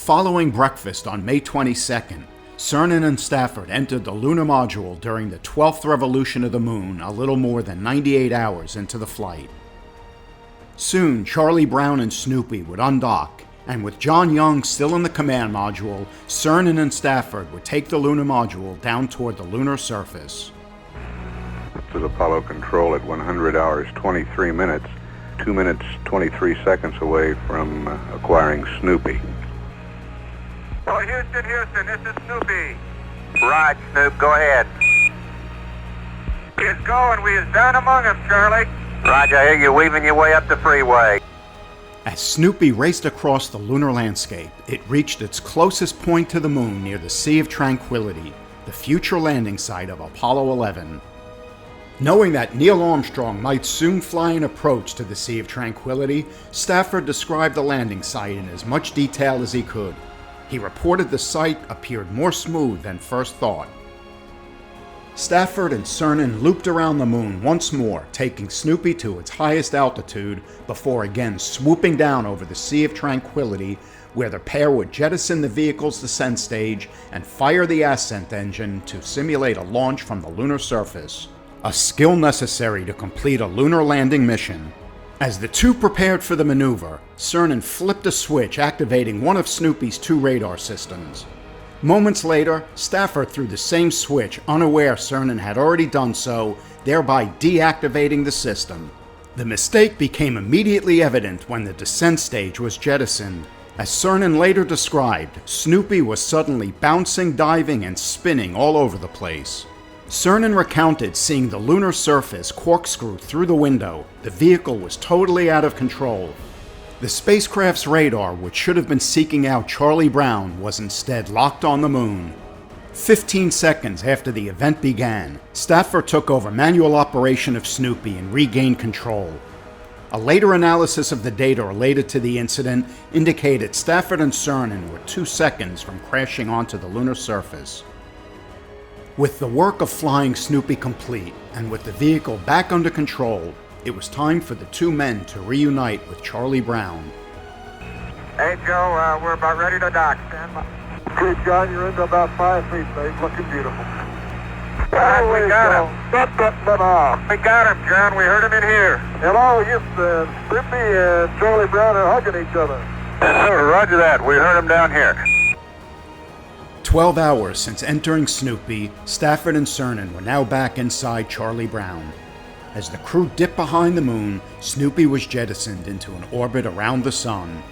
Following breakfast on May 22nd, Cernan and Stafford entered the lunar module during the 12th revolution of the moon a little more than 98 hours into the flight. Soon, Charlie Brown and Snoopy would undock, and with John Young still in the command module, Cernan and Stafford would take the lunar module down toward the lunar surface. This is Apollo Control at 100 hours 23 minutes, 2 minutes 23 seconds away from acquiring Snoopy. Oh, Houston, this is Snoopy. Right, Snoop, go ahead. It's going. We is down among them, Charlie. Roger, I hear you weaving your way up the freeway. As Snoopy raced across the lunar landscape, it reached its closest point to the moon near the Sea of Tranquility, the future landing site of Apollo 11. Knowing that Neil Armstrong might soon fly an approach to the Sea of Tranquility, Stafford described the landing site in as much detail as he could. He reported the site appeared more smooth than first thought. Stafford and Cernan looped around the moon once more, taking Snoopy to its highest altitude before again swooping down over the Sea of Tranquility, where the pair would jettison the vehicle's descent stage and fire the ascent engine to simulate a launch from the lunar surface, a skill necessary to complete a lunar landing mission. As the two prepared for the maneuver, Cernan flipped a switch activating one of Snoopy's two radar systems. Moments later, Stafford threw the same switch, unaware Cernan had already done so, thereby deactivating the system. The mistake became immediately evident when the descent stage was jettisoned. As Cernan later described, Snoopy was suddenly bouncing, diving, and spinning all over the place. Cernan recounted seeing the lunar surface corkscrew through the window. The vehicle was totally out of control. The spacecraft's radar, which should have been seeking out Charlie Brown, was instead locked on the moon. 15 seconds after the event began, Stafford took over manual operation of Snoopy and regained control. A later analysis of the data related to the incident indicated Stafford and Cernan were 2 seconds from crashing onto the lunar surface. With the work of flying Snoopy complete, and with the vehicle back under control, it was time for the two men to reunite with Charlie Brown. Hey, Joe, we're about ready to dock. Stand by. Okay, John, you're into about 5 feet, babe. Looking beautiful. We got him. We got him, John. We heard him in here. Hello, Houston. Snoopy and Charlie Brown are hugging each other. Yes, sir. Roger that. We heard him down here. 12 hours since entering Snoopy, Stafford and Cernan were now back inside Charlie Brown. As the crew dipped behind the moon, Snoopy was jettisoned into an orbit around the sun.